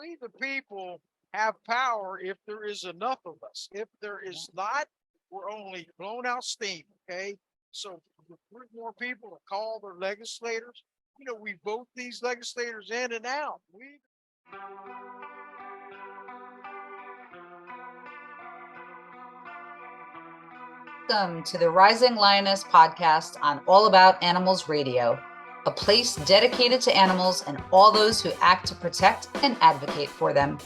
we, the people, have power if there is enough of us. If there is not, we're only blown out steam. Okay. So recruit more people to call their legislators. We vote these legislators in and out. We Welcome to the Rising Lioness podcast on All About Animals Radio, a place dedicated to animals and all those who act to protect and advocate for them.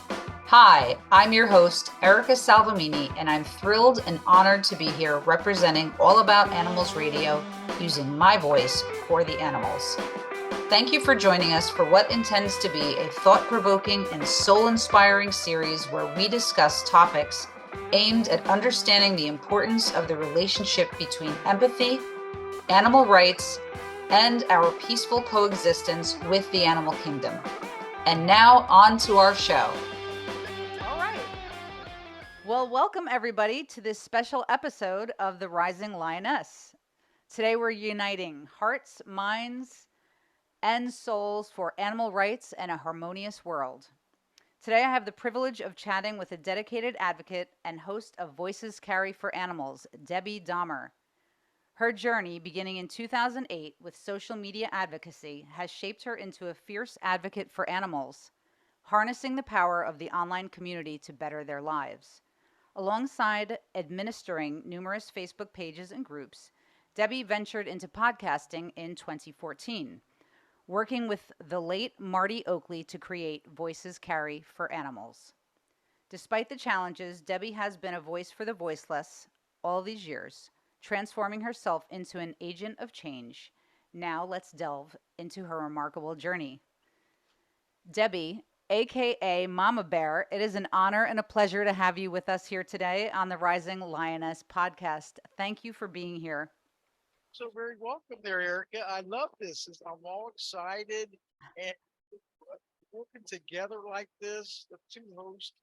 Hi, I'm your host, Erica Salvemini, and I'm thrilled and honored to be here representing All About Animals Radio using my voice for the animals. Thank you for joining us for what intends to be a thought-provoking and soul-inspiring series where we discuss topics aimed at understanding the importance of the relationship between empathy, animal rights, and our peaceful coexistence with the animal kingdom. And now on to our show. All right. Well, welcome everybody to this special episode of the Rising Lioness. Today we're uniting hearts, minds, and souls for animal rights and a harmonious world. Today I have the privilege of chatting with a dedicated advocate and host of Voices Carry for Animals, Debbie Dahmer. Her journey, beginning in 2008 with social media advocacy, has shaped her into a fierce advocate for animals, harnessing the power of the online community to better their lives. Alongside administering numerous Facebook pages and groups, Debbie ventured into podcasting in 2014. Working with the late Marty Oakley to create Voices Carry for Animals. Despite the challenges, Debbie has been a voice for the voiceless all these years, transforming herself into an agent of change. Now let's delve into her remarkable journey. Debbie, aka Mama Bear, it is an honor and a pleasure to have you with us here today on the Rising Lioness podcast. Thank you for being here. so very welcome there, Erica. I love this. I'm all excited and working together like this. The two hosts,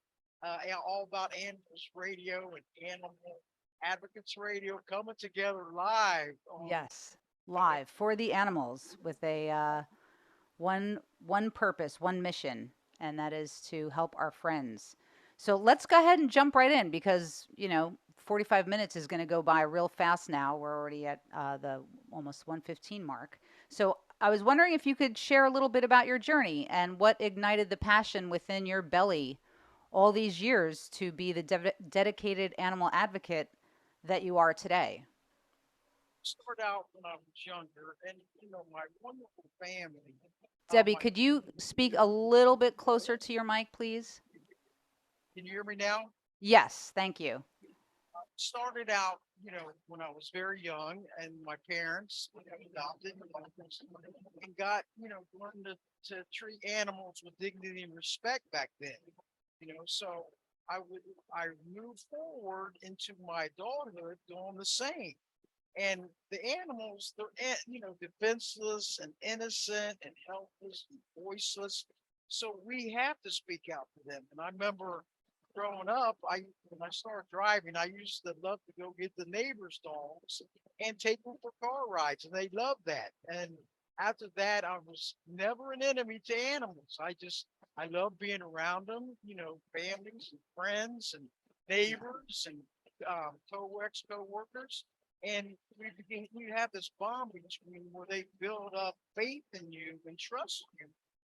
all about animals radio and animal advocates radio, coming together live. Yes, live for the animals with a one purpose, one mission, and that is to help our friends. So let's go ahead and jump right in because 45 minutes is going to go by real fast now. We're already at the almost 1:15 mark. So I was wondering if you could share a little bit about your journey and what ignited the passion within your belly all these years to be the dedicated animal advocate that you are today. Started out when I was younger, and my wonderful family. Debbie, My could you speak a little bit closer to your mic, please? Can you hear me now? Yes, thank you. Started out, when I was very young, and my parents adopted and got, learned to treat animals with dignity and respect back then. So I moved forward into my adulthood doing the same. And the animals, they're defenseless and innocent and helpless and voiceless. So we have to speak out to them. And I remember growing up, when I started driving, I used to love to go get the neighbors' dogs and take them for car rides, and they loved that. And after that, I was never an enemy to animals. I love being around them, families and friends and neighbors and co-workers. And we have this bond between where they build up faith in you and trust you.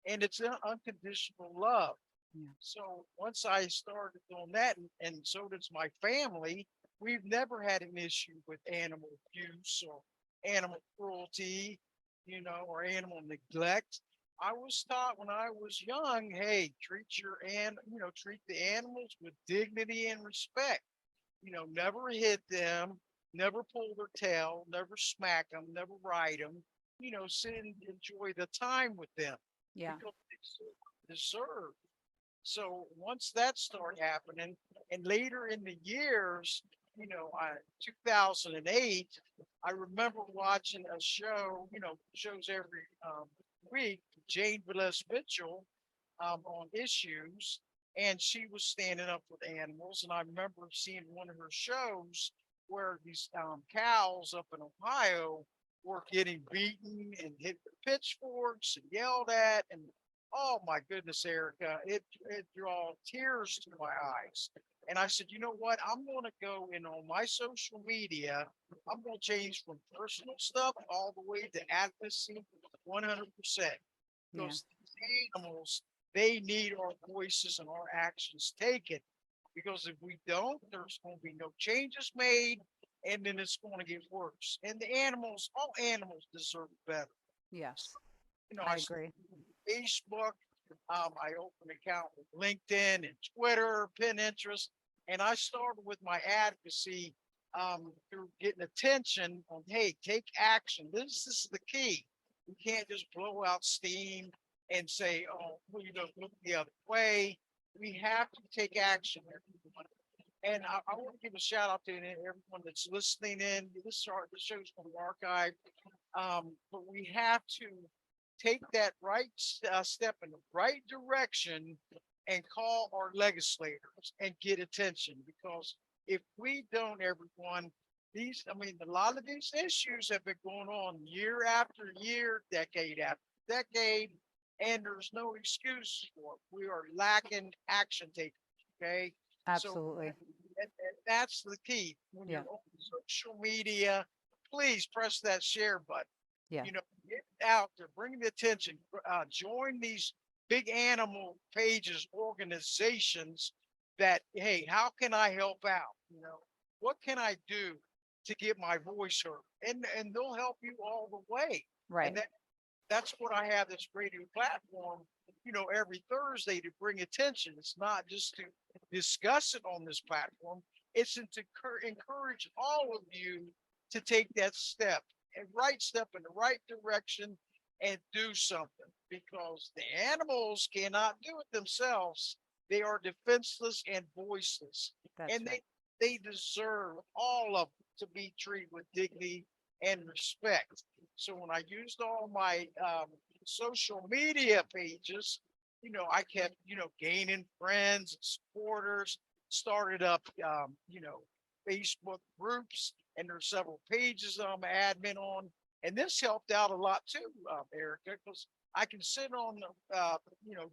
And it's an unconditional love. Yeah. So once I started doing that, and so does my family, we've never had an issue with animal abuse or animal cruelty, or animal neglect. I was taught when I was young, hey, treat the animals with dignity and respect. Never hit them, never pull their tail, never smack them, never ride them. Sit and enjoy the time with them Yeah. because they deserve. So once that started happening, and later in the years, 2008, I remember watching a show, shows every week, Jane Velez Mitchell on issues, and she was standing up for the animals. And I remember seeing one of her shows where these cows up in Ohio were getting beaten and hit with pitchforks and yelled at, and Oh my goodness, Erica, it brought tears to my eyes. And I said, you know what? I'm going to go in on my social media. I'm going to change from personal stuff all the way to advocacy 100%. Yeah. Because these animals, they need our voices and our actions taken. Because if we don't, there's going to be no changes made, and then it's going to get worse. And the animals, all animals deserve better. Yes. I I agree. Facebook. I opened an account with LinkedIn and Twitter, Pinterest, and I started with my advocacy through getting attention on, hey, take action. This is the key. We can't just blow out steam and say, oh, well, look the other way. We have to take action. Everyone. And I want to give a shout out to everyone that's listening in. This show's going to archive, but we have to take that step in the right direction and call our legislators and get attention. Because if we don't, everyone, a lot of these issues have been going on year after year, decade after decade, and there's no excuse for it. We are lacking action takers. Okay. So, Absolutely. and that's the key. When Yeah. you're on social media, please press that share button. Yeah. Get out there, bring the attention, join these big animal pages, organizations that, hey, how can I help out? What can I do to get my voice heard? And they'll help you all the way. Right. And that's what I have this radio platform, every Thursday to bring attention. It's not just to discuss it on this platform, it's to encourage all of you to take that step and right step in the right direction and do something because the animals cannot do it themselves. They are defenseless and voiceless, That's and right. they deserve all of them to be treated with dignity and respect. So when I used all my social media pages, I kept, gaining friends and supporters, started up, Facebook groups, and there's several pages that I'm admin on. And this helped out a lot too, Erica, because I can sit on,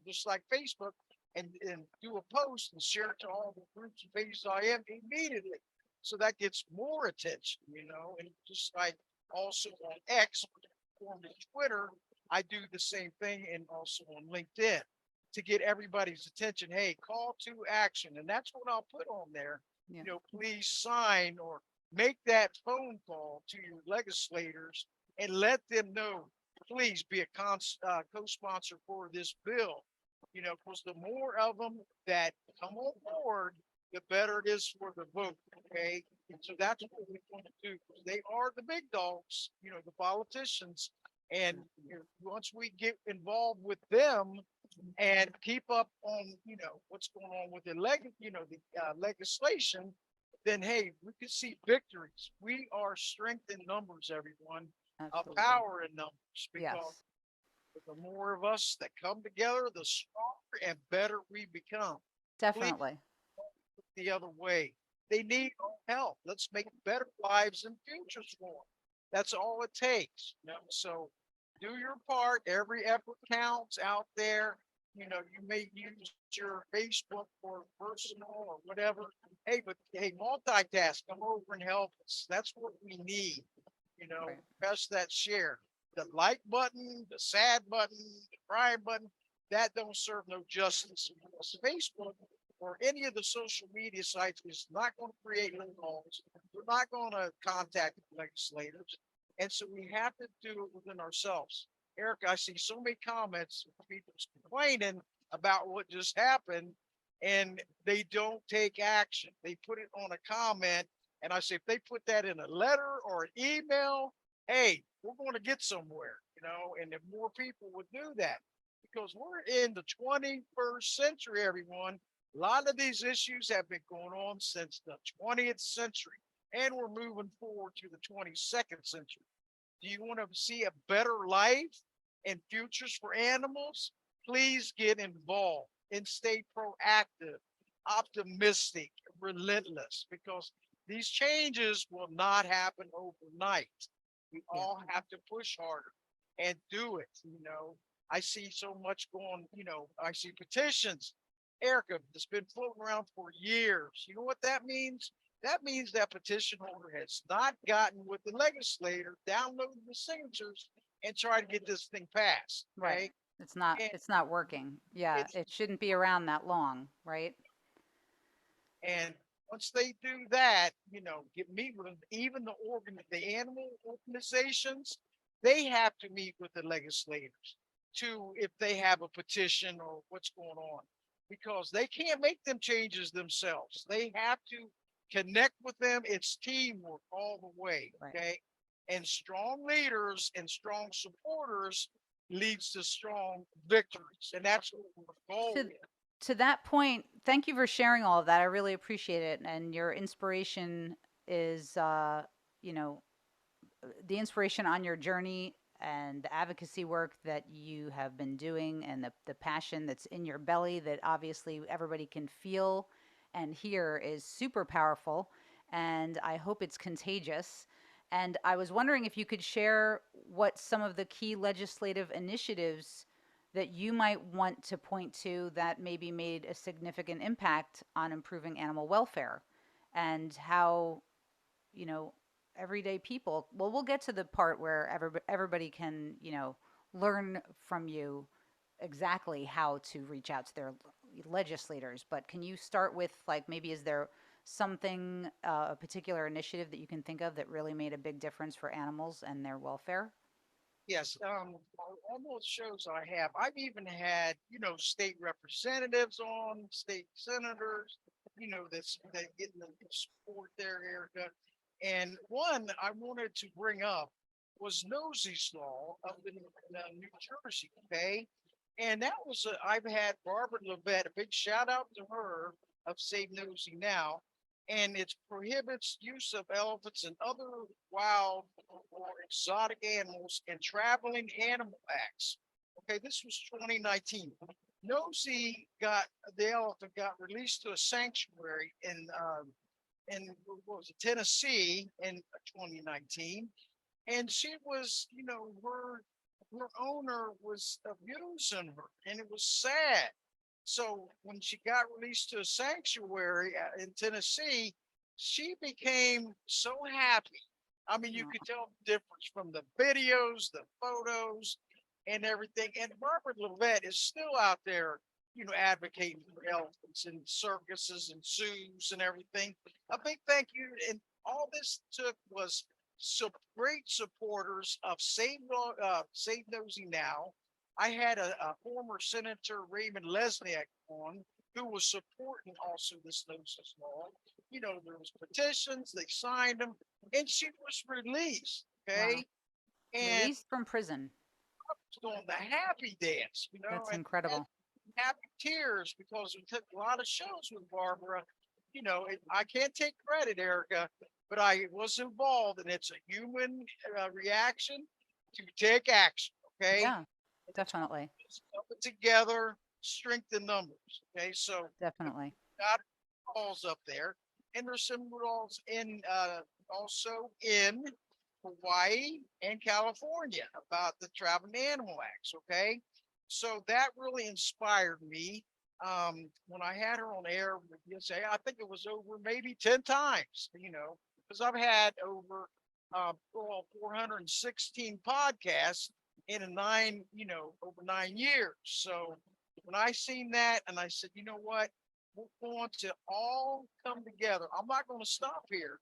just like Facebook and do a post and share it to all the groups and pages I am immediately. So that gets more attention, and just like also on X, formed of Twitter, I do the same thing and also on LinkedIn to get everybody's attention. Hey, call to action. And that's what I'll put on there. Yeah. Please sign or make that phone call to your legislators and let them know, please be a co-sponsor for this bill. Because the more of them that come on board, the better it is for the vote. Okay. And so that's what we want to do. They are the big dogs, the politicians. And once we get involved with them and keep up on, what's going on with the legislation, then hey, we can see victories. We are strength in numbers, everyone, a Absolutely. power in numbers, because Yes. the more of us that come together, the stronger and better we become. Please Definitely. look the other way. They need our help. Let's make better lives and futures for them. That's all it takes. So do your part. Every effort counts out there. You may use your Facebook for personal or whatever. Hey, but hey, multitask. Come over and help us. That's what we need. Right. Press that share. The like button, the sad button, the crying button, that don't serve no justice. Because Facebook or any of the social media sites is not going to create loopholes. We're not going to contact the legislators. And so we have to do it within ourselves. Eric, I see so many comments of people complaining about what just happened and they don't take action. They put it on a comment. And I say, if they put that in a letter or an email, hey, we're going to get somewhere, and if more people would do that, because we're in the 21st century, everyone. A lot of these issues have been going on since the 20th century, and we're moving forward to the 22nd century. Do you want to see a better life and futures for animals? Please get involved and stay proactive, optimistic, relentless, because these changes will not happen overnight. We Yeah. all have to push harder and do it. I see so much going, I see petitions, Erica, that's been floating around for years. You know what that means? That means that petition holder has not gotten with the legislator, downloaded the signatures, and try to get this thing passed. Right. Okay. And It's not working. Yeah, it's it shouldn't be around that long, right? and once they do that, get meet with them, even the animal organizations, they have to meet with the legislators to if they have a petition or what's going on, because they can't make them changes themselves. They have to connect with them. It's teamwork all the way. Right. Okay. And strong leaders and strong supporters leads to strong victories. And that's what we're To going. to that point, thank you for sharing all of that. I really appreciate it. And your inspiration is, you know, the inspiration on your journey and the advocacy work that you have been doing and the passion that's in your belly that obviously everybody can feel and hear is super powerful. And I hope it's contagious. And I was wondering if you could share what some of the key legislative initiatives that you might want to point to that maybe made a significant impact on improving animal welfare and how, you know, everyday people, well, we'll get to the part where everybody can, learn from you exactly how to reach out to their legislators. But can you start with, like, maybe is there something, a particular initiative that you can think of that really made a big difference for animals and their welfare? Yes, on those shows I have, I've even had, state representatives on, state senators, that getting the support there, Erica. And one I wanted to bring up was Nosy's law up in New Jersey. Okay. And that was, I've had Barbara Levette, a big shout out to her of Save Nosy Now. And it prohibits use of elephants and other wild or exotic animals in traveling animal acts. Okay, this was 2019. Nosy the elephant got released to a sanctuary in what was it, Tennessee in 2019, and she was, her owner was abusing her, and it was sad. So when she got released to a sanctuary in Tennessee, she became so happy. I mean, you could tell the difference from the videos, the photos, and everything. And Barbara Levette is still out there, advocating for elephants and circuses and zoos and everything. A big thank you. And all this took was some great supporters of Save Nosy Now. I had a former Senator Raymond Lesniak on who was supporting also this Nosy law. There was petitions, they signed them, and she was released. Okay. Wow. And Released from prison. doing the happy dance, That's and incredible. happy tears because we took a lot of shows with Barbara. I can't take credit, Erica, but I was involved, and it's a human reaction to take action. Okay. Yeah, definitely. Put it together, strength in numbers. Okay. So Definitely. got laws up there, and there's some laws in also in Hawaii and California about the Traveling Animal Acts. Okay, so that really inspired me. When I had her on air with USA, I think it was over maybe 10 times. Because I've had over 416 podcasts in over 9 years. So when I seen that, and I said, you know what? We're going to all come together. I'm not going to stop here.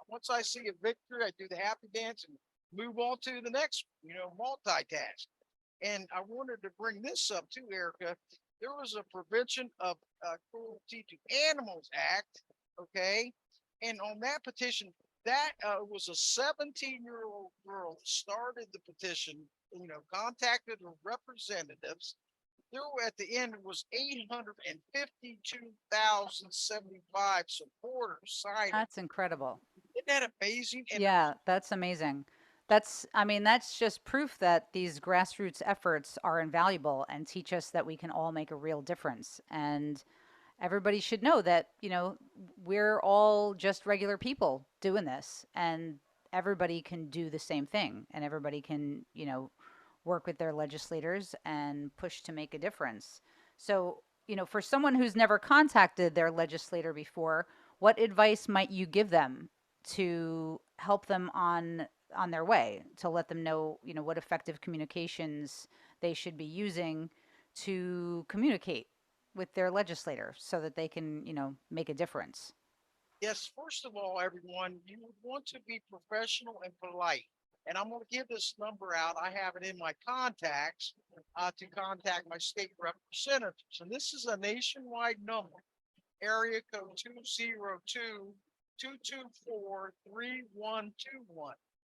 Once I see a victory, I do the happy dance and move on to the next, multitask. And I wanted to bring this up too, Erica. There was a Prevention of Cruelty to Animals Act, okay? And on that petition, that was a 17-year-old girl that started the petition, contacted her representatives. There were, at the end, it was 852,075 supporters signing. That's incredible. Isn't that amazing? And Yeah, that's amazing. That's just proof that these grassroots efforts are invaluable and teach us that we can all make a real difference. And everybody should know that, we're all just regular people doing this, and everybody can do the same thing, and everybody can, work with their legislators and push to make a difference. So, for someone who's never contacted their legislator before, what advice might you give them to help them on their way, to let them know, what effective communications they should be using to communicate with their legislator so that they can, make a difference? Yes, first of all, everyone, you would want to be professional and polite. And I'm going to give this number out. I have it in my contacts to contact my state representatives. And this is a nationwide number, area code 202-224-3121.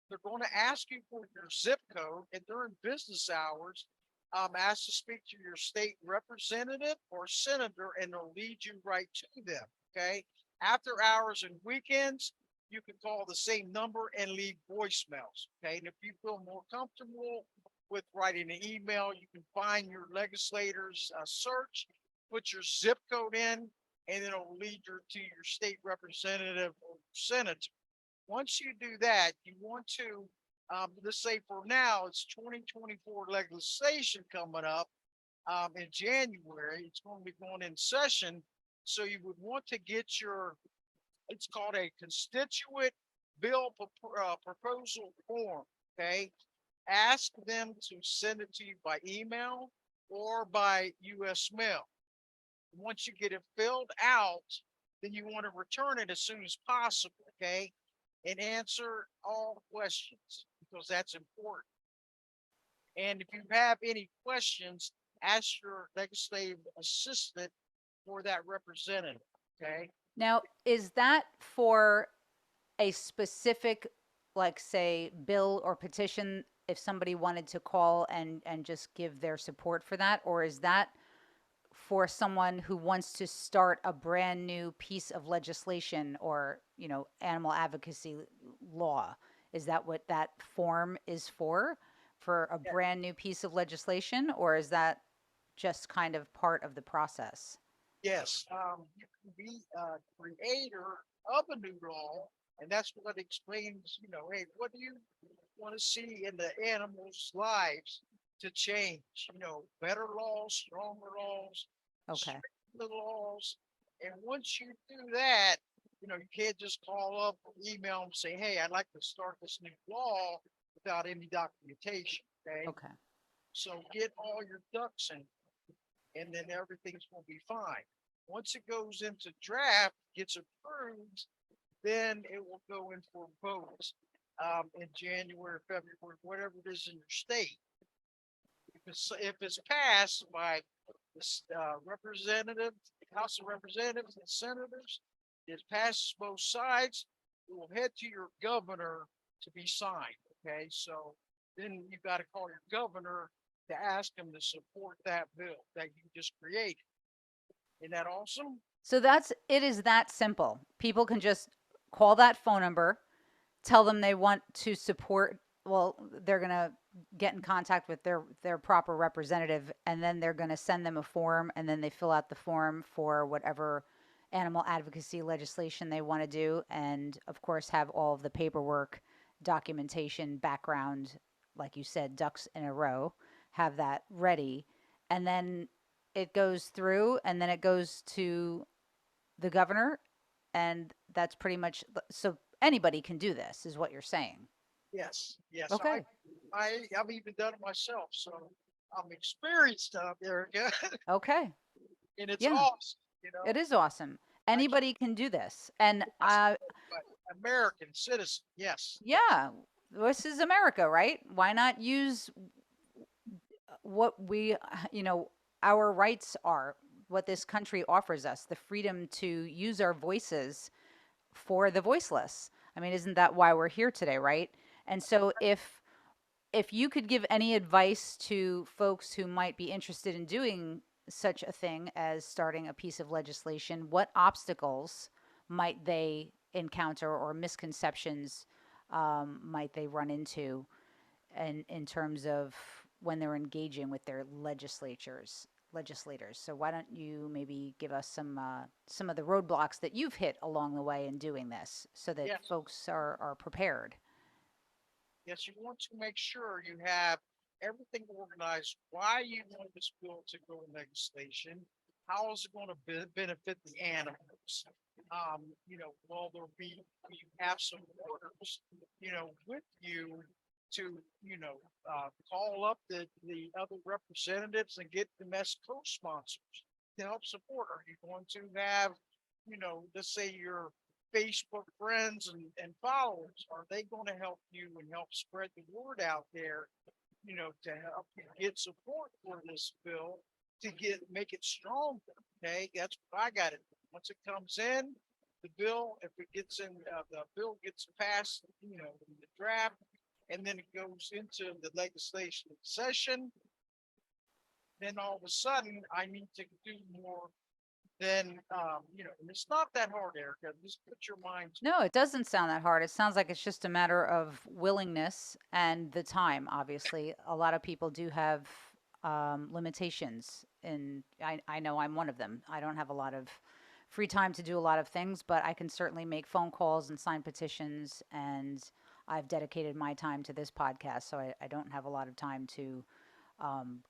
They're going to ask you for your zip code, and during business hours, ask to speak to your state representative or senator, and they'll lead you right to them. Okay. After hours and weekends, you can call the same number and leave voicemails. Okay. And if you feel more comfortable with writing an email, you can find your legislators search, put your zip code in, and it'll lead you to your state representative or senator. Once you do that, you want to, let's say for now, it's 2024 legislation coming up in January. It's going to be going in session. So you would want to get it's called a constituent bill proposal form. Okay. Ask them to send it to you by email or by U.S. mail. Once you get it filled out, then you want to return it as soon as possible. Okay. And answer all questions because that's important. And if you have any questions, ask your legislative assistant for that representative. Okay. Now, is that for a specific, like, say, bill or petition, if somebody wanted to call and just give their support for that? Or is that for someone who wants to start a brand new piece of legislation or, animal advocacy law? Is that what that form is for a Yeah. brand new piece of legislation? Or is that just kind of part of the process? Yes. You can be a creator of a new law, and that's what explains, hey, what do you want to see in the animals' lives to change? Better laws, stronger laws, Okay. the laws. And once you do that, you can't just call up or email and say, hey, I'd like to start this new law without any documentation. Okay. Okay. So get all your ducks in, and then everything's going to be fine. Once it goes into draft, gets approved, then it will go in for votes in January, February, whatever it is in your state. If it's passed by the representative, House of Representatives and senators, it passes both sides. It will head to your governor to be signed. Okay, so then you got to call your governor to ask him to support that bill that you just created. Isn't that awesome? So it is that simple. People can just call that phone number, tell them they want to support, well, they're going to get in contact with their proper representative, and then they're going to send them a form, and then they fill out the form for whatever animal advocacy legislation they want to do, and of course have all of the paperwork, documentation, background, like you said, ducks in a row, have that ready, and then it goes through, and then it goes to the governor, and that's pretty much, so anybody can do this, is what you're saying. Yes, yes. Okay. I've even done it myself, so I'm experienced up there, Erica, Okay. and it's Yeah, awesome. it is awesome. I just Anybody can do this. And American citizen. Yes, yes, yeah, this is America, right? Why not use what our rights are, what this country offers us, the freedom to use our voices for the voiceless. I mean, isn't that why we're here today, right? And so if you could give any advice to folks who might be interested in doing such a thing as starting a piece of legislation, what obstacles might they encounter or misconceptions might they run into in terms of when they're engaging with their legislators? So why don't you maybe give us some of the roadblocks that you've hit along the way in doing this, so that yes, folks are prepared? yes. You want to make sure you have everything organized, why you want this bill to go in legislation, how is it going to benefit the animals? Will there be, you have some orders, with you to, call up the other representatives and get them as co-sponsors to help support? Are you going to have, let's say your Facebook friends and followers, are they going to help you and help spread the word out there, to help you get support for this bill to make it stronger? Okay, that's what I got it. Once it comes in, the bill, if it gets in, the bill gets passed, in the draft, and then it goes into the legislation session, then all of a sudden I need to do more than, and it's not that hard, Erica. Just put your mind to No, it doesn't sound that hard. It sounds like it's just a matter of willingness and the time. Obviously, a lot of people do have limitations, and I know I'm one of them. I don't have a lot of free time to do a lot of things, but I can certainly make phone calls and sign petitions. And I've dedicated my time to this podcast, so I don't have a lot of time to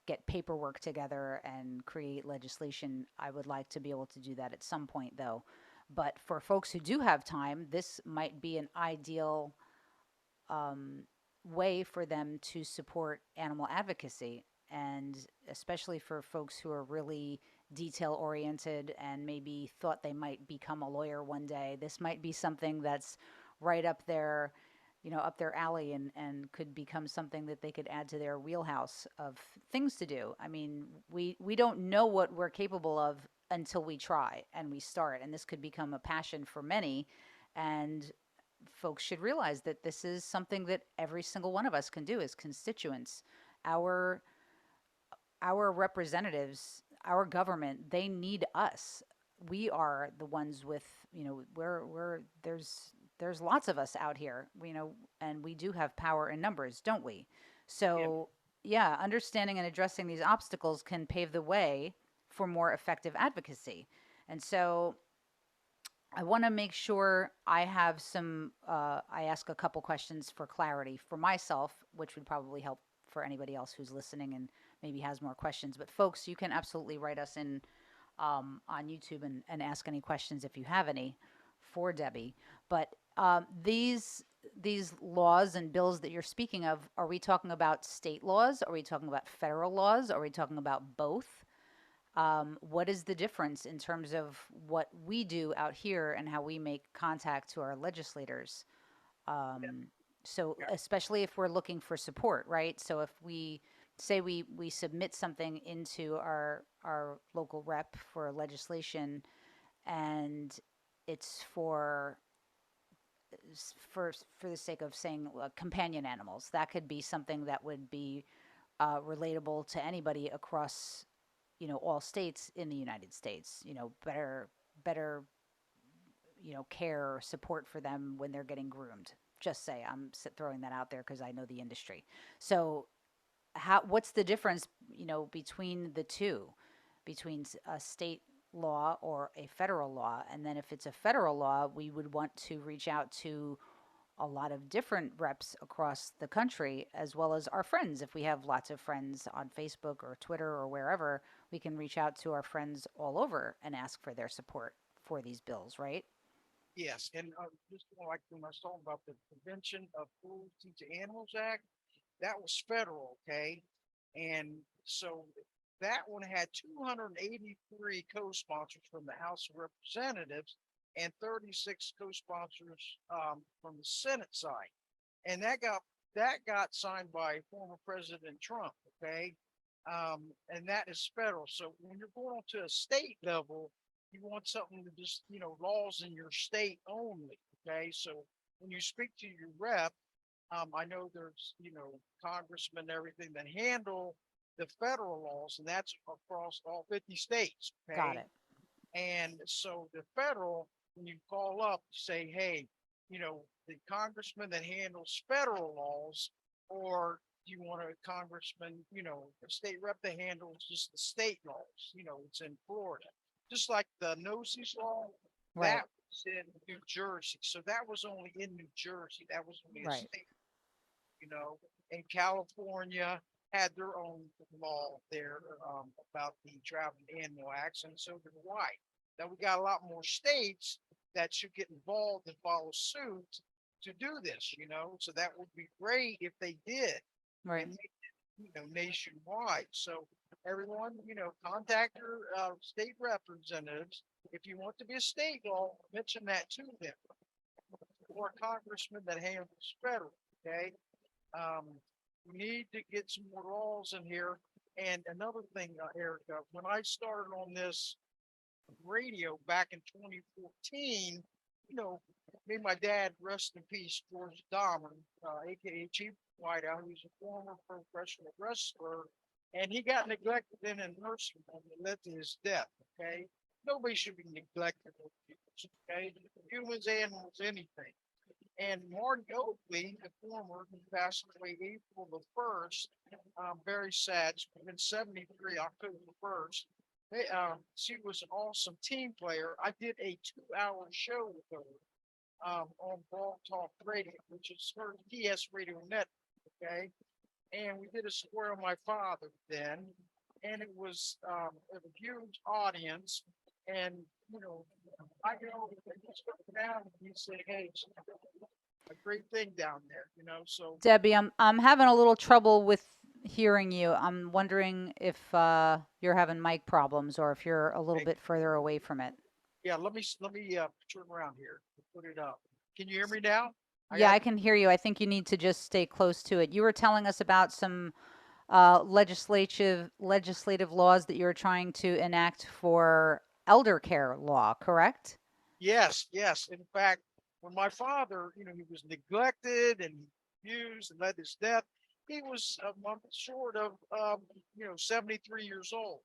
get paperwork together and create legislation. I would like to be able to do that at some point, though. But for folks who do have time, this might be an ideal way for them to support animal advocacy. And especially for folks who are really detail oriented and maybe thought they might become a lawyer one day, this might be something that's right up there, up their alley, and could become something that they could add to their wheelhouse of things to do. I mean, we don't know what we're capable of until we try and we start. And this could become a passion for many. And folks should realize that this is something that every single one of us can do as constituents. Our representatives, our government, they need us. We are the ones with, there's lots of us out here, and we do have power in numbers, don't we? So, yeah, understanding and addressing these obstacles can pave the way for more effective advocacy. And so I want to make sure I have I ask a couple questions for clarity for myself, which would probably help for anybody else who's listening and maybe has more questions. But folks, you can absolutely write us in on YouTube and ask any questions if you have any for Debbie. But these laws and bills that you're speaking of, are we talking about state laws? Are we talking about federal laws? Are we talking about both? What is the difference in terms of what we do out here and how we make contact to our legislators? So especially if we're looking for support, right? So if we say we submit something into our local rep for legislation, and it's for the sake of saying companion animals, that could be something that would be relatable to anybody across all states in the United States. Better care or support for them when they're getting groomed. Just say, I'm throwing that out there because I know the industry. So what's the difference between the two, between a state law or a federal law? And then if it's a federal law, we would want to reach out to a lot of different reps across the country, as well as our friends. If we have lots of friends on Facebook or Twitter or wherever, we can reach out to our friends all over and ask for their support for these bills, right? Yes, and just like when I was talking about the Prevention of Cruelty to Animals Act, that was federal, okay? And so that one had 283 co-sponsors from the House of Representatives and 36 co-sponsors from the Senate side, and that got signed by former President Trump, okay? And that is federal. So when you're going on to a state level, you want something to just, laws in your state only. Okay. So when you speak to your rep, I know there's, congressmen and everything that handle the federal laws, and that's across all 50 states. Okay. Got it. And so the federal, when you call up, say, hey, the congressman that handles federal laws, or do you want a congressman, a state rep that handles just the state laws? It's in Florida. Just like the Nosey's law, Right. that was in New Jersey. So that was only in New Jersey. That was only a Right. state, in California, had their own law there about the Traveling Animal Acts, and so did Hawaii. Now we got a lot more states that should get involved and follow suit to do this, So that would be great if they did Right. and make it, nationwide. So everyone, contact your state representatives. If you want to be a state law, mention that to them or a congressman that handles federal. Okay. Um, we need to get some more laws in here. And another thing, Erica, when I started on this radio back in 2014, me and my dad, rest in peace, George Dahmer, aka Chief Whiteout, who's a former professional wrestler, and he got neglected in a nursing home that led to his death. Okay, nobody should be neglected. Okay, humans, animals, anything. And Marty Oakley, the former, who passed away April the 1st, very sad. She's been 73, October the 1st. She was an awesome team player. I did a 2-hour show with her on Blog Talk Radio, which is her TS Radio Net. Okay. And we did a story on my father then. And it was a huge audience. And, I go down and he said, hey, a great thing down there, So Debbie, I'm having a little trouble with hearing you. I'm wondering if you're having mic problems or if you're a little bit further away from it. yeah, let me turn around here and put it up. Can you hear me now? Yeah, I can hear you. I think you need to just stay close to it. You were telling us about some legislative laws that you're trying to enact for elder care law, correct? Yes. In fact, when my father, he was neglected and abused and led to his death, he was a month short of, 73 years old.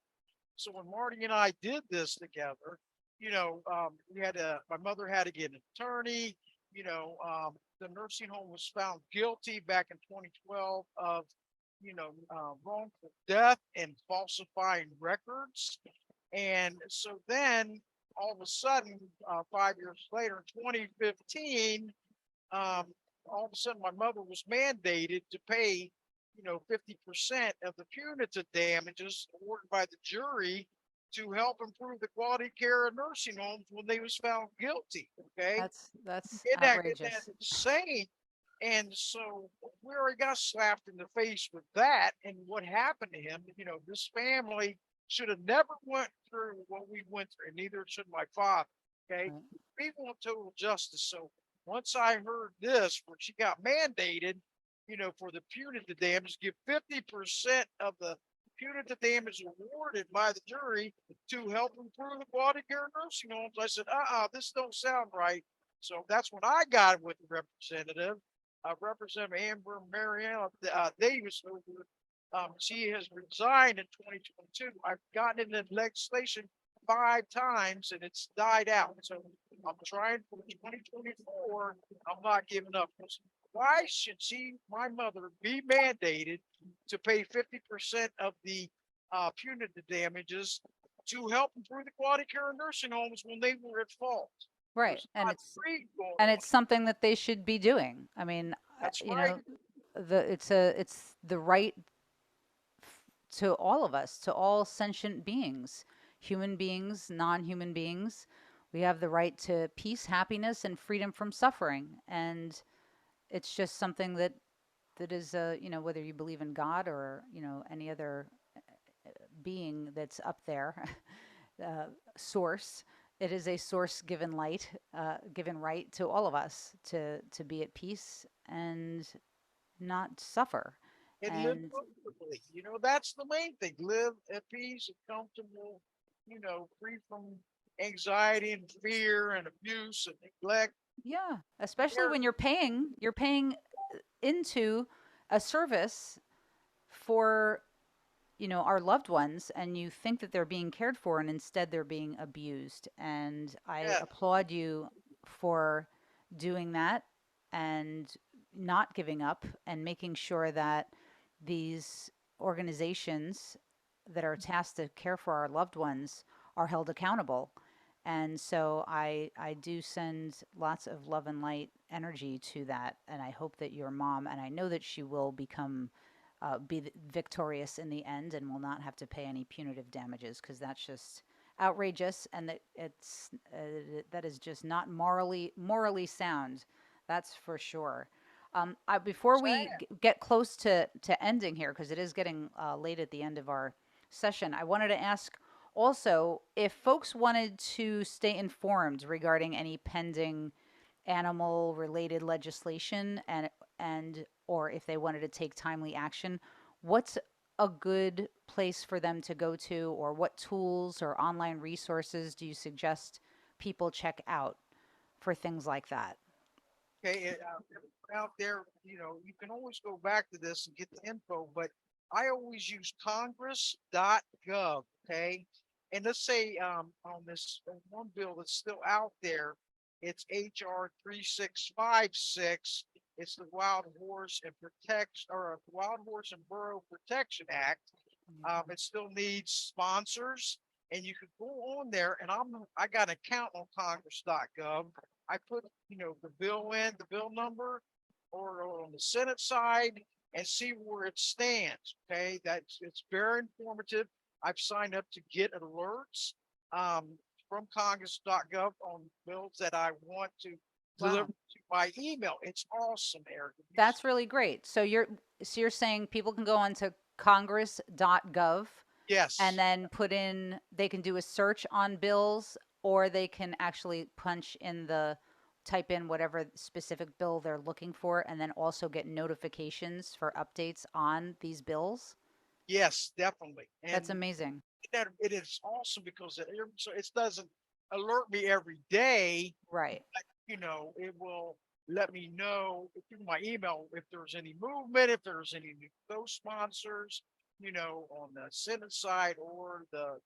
So when Marty and I did this together, my mother had to get an attorney. The nursing home was found guilty back in 2012 of, wrongful death and falsifying records. And so then all of a sudden, 5 years later, in 2015, all of a sudden my mother was mandated to pay, 50% of the punitive damages awarded by the jury to help improve the quality of care in nursing homes when they was found guilty. Okay. That's Isn't that outrageous. insane? And so we already got slapped in the face with that. And what happened to him, this family should have never went through what we went through, and neither should my father. Okay. Right. We want total justice. So once I heard this, where she got mandated, for the punitive damage, give 50% of the punitive damage awarded by the jury to help improve the quality of care in nursing homes. I said, this don't sound right. So that's when I got with the representative, Representative Amber Mariana Davis. She has resigned in 2022. I've gotten into legislation 5 times and it's died out. So I'm trying for 2024. I'm not giving up. Why should my mother, be mandated to pay 50% of the punitive damages to help improve the quality of care in nursing homes when they were at fault? Right. There's And it's something that they should be doing. I mean, That's you right. know, it's the right to all of us, to all sentient beings, human beings, non-human beings. We have the right to peace, happiness, and freedom from suffering. And it's just something that is, whether you believe in God or, any other being that's up there, source. It is a source given light, given right to all of us to be at peace and not suffer. And live comfortably. That's the main thing. Live at peace and comfortable, free from anxiety and fear and abuse and neglect. Yeah, especially when you're paying into a service for, our loved ones, and you think that they're being cared for and instead they're being abused. And I Yeah. applaud you for doing that and not giving up and making sure that these organizations that are tasked to care for our loved ones are held accountable. And so I do send lots of love and light energy to that. And I hope that your mom, and I know that she will become victorious in the end and will not have to pay any punitive damages, because that's just outrageous, and that is just not morally sound. That's for sure. Before we get close to ending here, because it is getting late at the end of our session, I wanted to ask also if folks wanted to stay informed regarding any pending animal related legislation, and or if they wanted to take timely action, what's a good place for them to go to, or what tools or online resources do you suggest people check out for things like that? Okay, out there, you can always go back to this and get the info, but I always use Congress.gov. Okay, and let's say on this one bill that's still out there, it's HR 3656. It's the Wild Horse and Burro Protection Act. It still needs sponsors, and you can go on there, and I got an account on Congress.gov. I put, the bill number, or on the Senate side, and see where it stands. Okay, it's very informative. I've signed up to get alerts from Congress.gov on bills that I want to deliver to by email. It's awesome, Eric. That's really great. So you're saying people can go onto Congress.gov. Yes. And then they can do a search on bills, or they can actually type in whatever specific bill they're looking for, and then also get notifications for updates on these bills. Yes, definitely. And that's amazing. It is awesome because it doesn't alert me every day. Right. But, it will let me know through my email if there's any movement, if there's any new co-sponsors, on the Senate side or the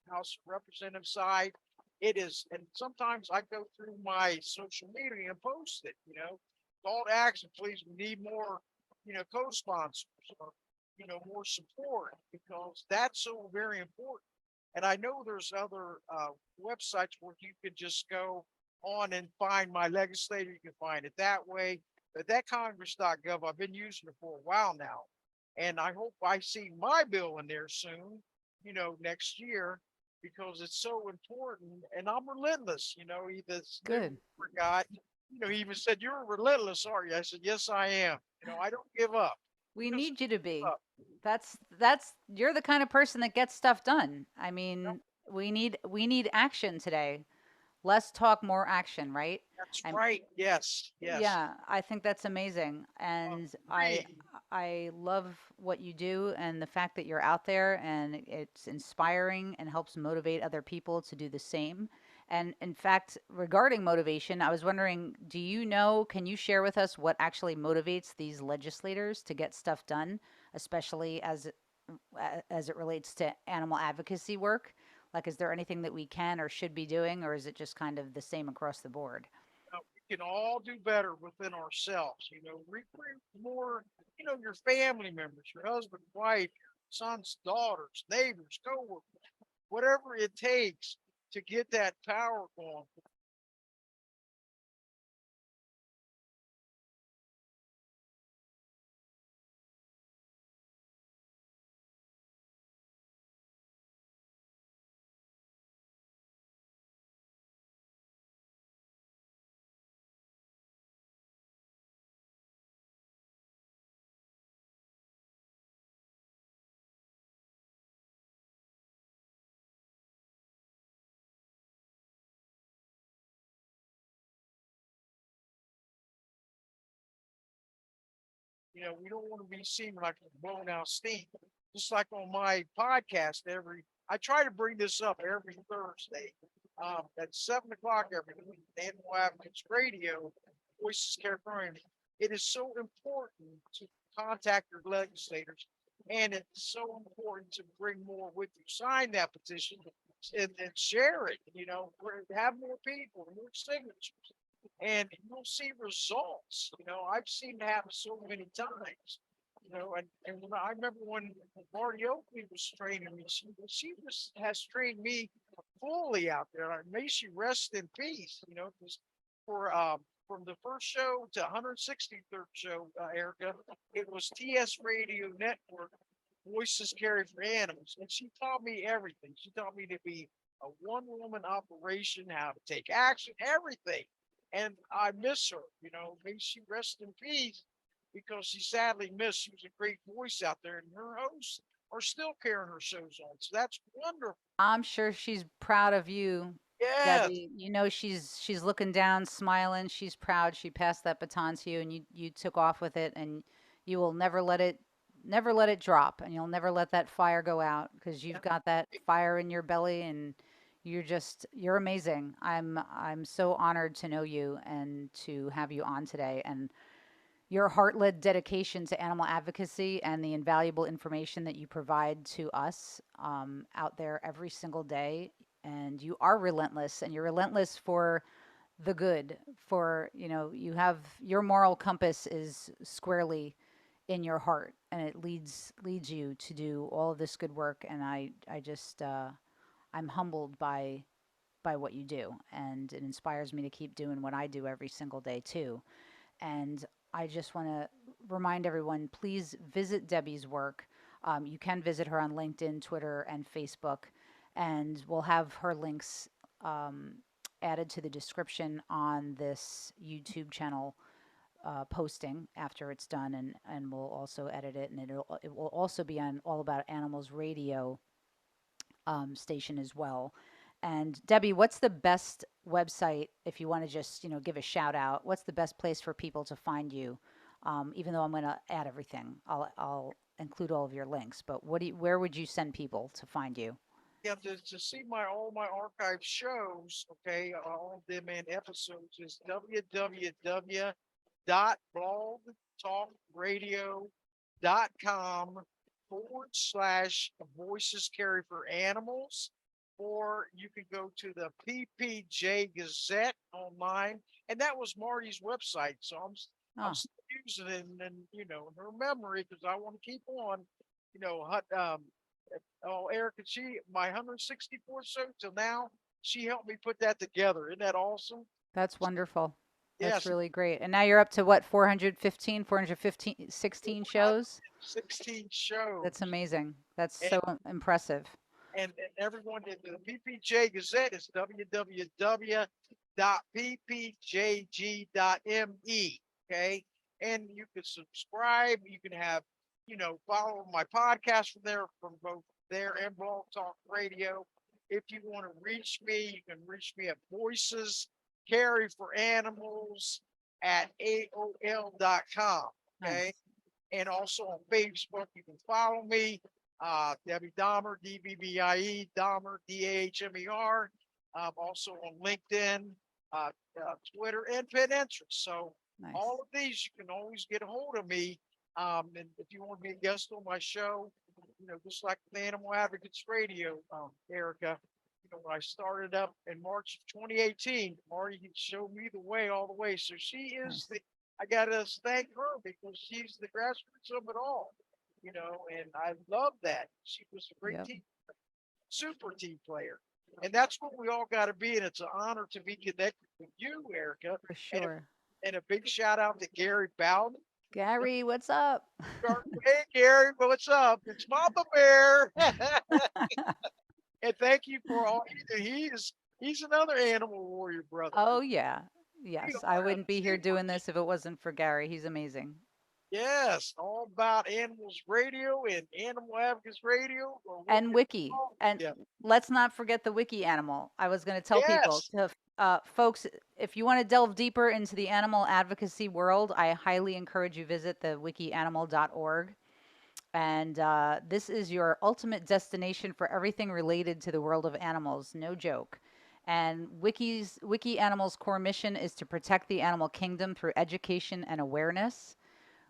House of Representative side. It is, and sometimes I go through my social media and post it, call to action, please, we need more, co-sponsors, or, more support, because that's so very important. And I know there's other websites where you can just go on and find my legislator. You can find it that way. But that Congress.gov, I've been using it for a while now. And I hope I see my bill in there soon, next year, because it's so important. And I'm relentless, Good. Forgot, he even said, "You're relentless, aren't you?" I said, "Yes, I am. I don't give up." We need you to be. You're the kind of person that gets stuff done. I mean, we need action today. Less talk, more action, right? That's right. Yes. Yeah, I think that's amazing. And I love what you do, and the fact that you're out there, and it's inspiring and helps motivate other people to do the same. And in fact, regarding motivation, I was wondering, can you share with us what actually motivates these legislators to get stuff done, especially as it relates to animal advocacy work? Like, is there anything that we can or should be doing, or is it just kind of the same across the board? We can all do better within ourselves. Recruit more, your family members, your husband, wife, sons, daughters, neighbors, coworkers, whatever it takes to get that power going. We don't want to be seen like blown out steam. Just like on my podcast, I try to bring this up every Thursday at 7 o'clock every week. Animal Advocates Radio, Voices California. It is so important to contact your legislators, and it's so important to bring more with you. Sign that petition and share it. Have more people, more signatures, and you'll see results. I've seen it happen so many times. And when I remember when Marty Oakley was training me, has trained me fully out there. May she rest in peace. Because from the first show to 163rd show, Erica, it was TS Radio Network, Voices Carry for Animals. And she taught me everything. She taught me to be a one woman operation, how to take action, everything. And I miss her, may she rest in peace because she sadly missed. She was a great voice out there, and her hosts are still carrying her shows on. So that's wonderful. I'm sure she's proud of you, Yes. Debbie. You know she's looking down, smiling. She's proud. She passed that baton to you, and you took off with it, and you will never let it drop, and you'll never let that fire go out because you've got that fire in your belly, and you're amazing. I'm so honored to know you and to have you on today, and your heart-led dedication to animal advocacy and the invaluable information that you provide to us out there every single day. And you are relentless, and you're relentless for the good. For you have your moral compass is squarely in your heart, and it leads you to do all of this good work. And I just I'm humbled by what you do, and it inspires me to keep doing what I do every single day too. And I just want to remind everyone, please visit Debbie's work. You can visit her on LinkedIn, Twitter, and Facebook, and we'll have her links added to the description on this YouTube channel posting after it's done, and we'll also edit it, and it will also be on All About Animals radio station as well. And Debbie, what's the best website if you want to just give a shout out? What's the best place for people to find you? Even though I'm going to add everything, I'll include all of your links. But where would you send people to find you? Yeah, to see all my archive shows, okay, all of them in episodes is www.blogtalkradio.com/voices carry for animals, or you can go to the PPJ Gazette online, and that was Marty's website. So I'm Oh, still using it, and in her memory, because I want to keep on, oh, Erica, my 164th show till now, she helped me put that together. Isn't that awesome? that's wonderful. That's Yes, really great. And now you're up to what, 16 shows? 16 shows. That's amazing. That's And, so impressive. and everyone, the PPJ Gazette is www.ppjg.me. Okay. And you can subscribe. You can follow my podcast from both there and Blog Talk Radio. If you want to reach me, you can reach me at Voices Carry for Animals at AOL.com. Okay. Nice. And also on Facebook, you can follow me, Debbie Dahmer, DBBIE, Dahmer, DAHMER. Also on LinkedIn, Twitter, and Pinterest. So Nice. all of these, you can always get a hold of me. And if you want to be a guest on my show, just like the Animal Advocates Radio, Erica, when I started up in March of 2018, Marty showed me the way all the way. So she is Nice. I got to thank her because she's the grassroots of it all, and I love that. She was a great Yep. team, super team player. And that's what we all got to be. And it's an honor to be connected with you, Erica. For sure. And a big shout out to Gary Bowden. Gary, what's up? Hey, Gary, what's up? It's Mama Bear. And thank you for all he's another animal warrior brother. Oh, yeah. Yes, I wouldn't be here doing this if it wasn't for Gary. He's amazing. Yes, all about animals radio and animal advocates radio. And Wiki. And yeah. let's not forget the Wiki Animal. I was going to tell people, Yes. folks, if you want to delve deeper into the animal advocacy world, I highly encourage you visit the wikianimal.org. And this is your ultimate destination for everything related to the world of animals. No joke. And Wiki Animal's core mission is to protect the animal kingdom through education and awareness.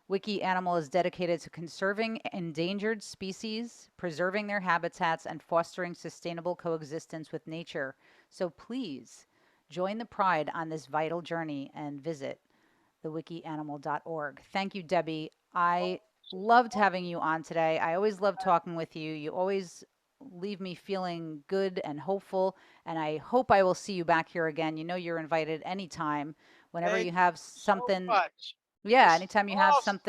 Wiki Animal is dedicated to conserving endangered species, preserving their habitats, and fostering sustainable coexistence with nature. So please join the pride on this vital journey and visit thewikianimal.org. Thank you, Debbie. I loved having you on today. I always love talking with you. You always leave me feeling good and hopeful. And I hope I will see you back here again. You know, you're invited anytime, whenever Thank you you have so something. much. Yeah, This is anytime you have awesome.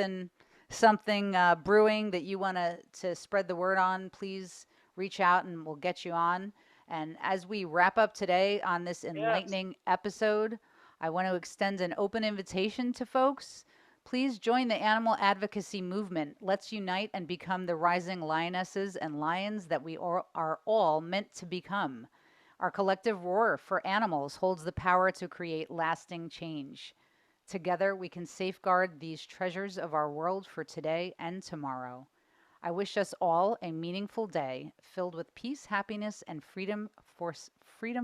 something brewing that you want to spread the word on, please reach out and we'll get you on. And as we wrap up today on this Yes. enlightening episode, I want to extend an open invitation to folks. Please join the animal advocacy movement. Let's unite and become the rising lionesses and lions that we are all meant to become. Our collective roar for animals holds the power to create lasting change. Together, we can safeguard these treasures of our world for today and tomorrow. I wish us all a meaningful day filled with peace, happiness, and freedom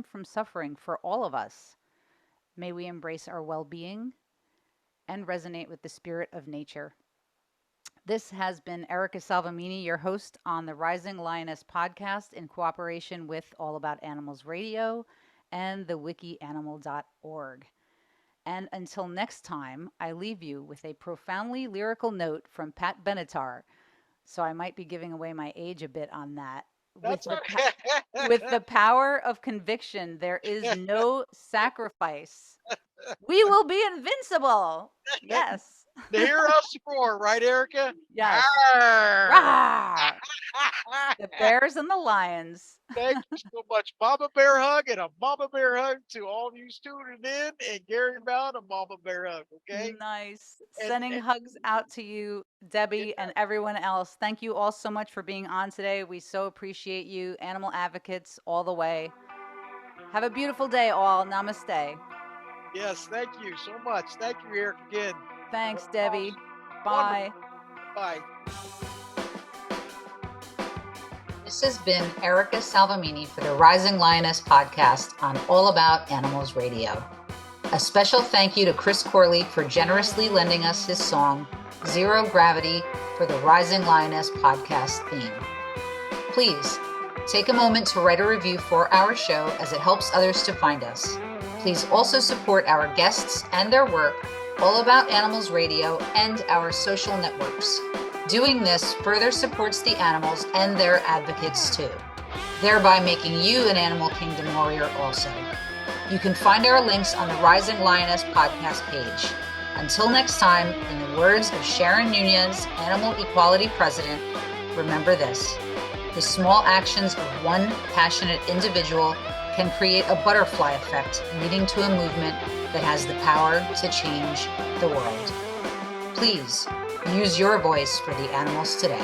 from suffering for all of us. May we embrace our well-being and resonate with the spirit of nature. This has been Erica Salvemini, your host on the Rising Lioness podcast in cooperation with All About Animals Radio and the wikianimal.org. And until next time, I leave you with a profoundly lyrical note from Pat Benatar. So I might be giving away my age a bit on that. That's With the power of conviction, there is no sacrifice. We will be invincible. Yes. the heroes roar, right, Erica? Yes. Arr! Rah! The bears and the lions. Thank you so much. Mama Bear hug and a Mama Bear hug to all of you tuning in, and Gary Mount, a Mama Bear hug, okay? Nice. And, Sending and hugs out to you, Debbie, yeah, and everyone else. Thank you all so much for being on today. We so appreciate you. Animal advocates all the way. Have a beautiful day, all. Namaste. yes, thank you so much. Thank you, Eric, again. Thanks, Debbie. Awesome. Bye. Bye. This has been Erica Salvemini for the Rising Lioness podcast on All About Animals Radio. A special thank you to Chris Corley for generously lending us his song, Zero Gravity, for the Rising Lioness podcast theme. Please take a moment to write a review for our show as it helps others to find us. Please also support our guests and their work, All About Animals Radio, and our social networks. Doing this further supports the animals and their advocates too, thereby making you an Animal Kingdom warrior also. You can find our links on the Rising Lioness podcast page. Until next time, in the words of Sharon Nunez, Animal Equality President, remember this: the small actions of one passionate individual can create a butterfly effect, leading to a movement that has the power to change the world. Please use your voice for the animals today.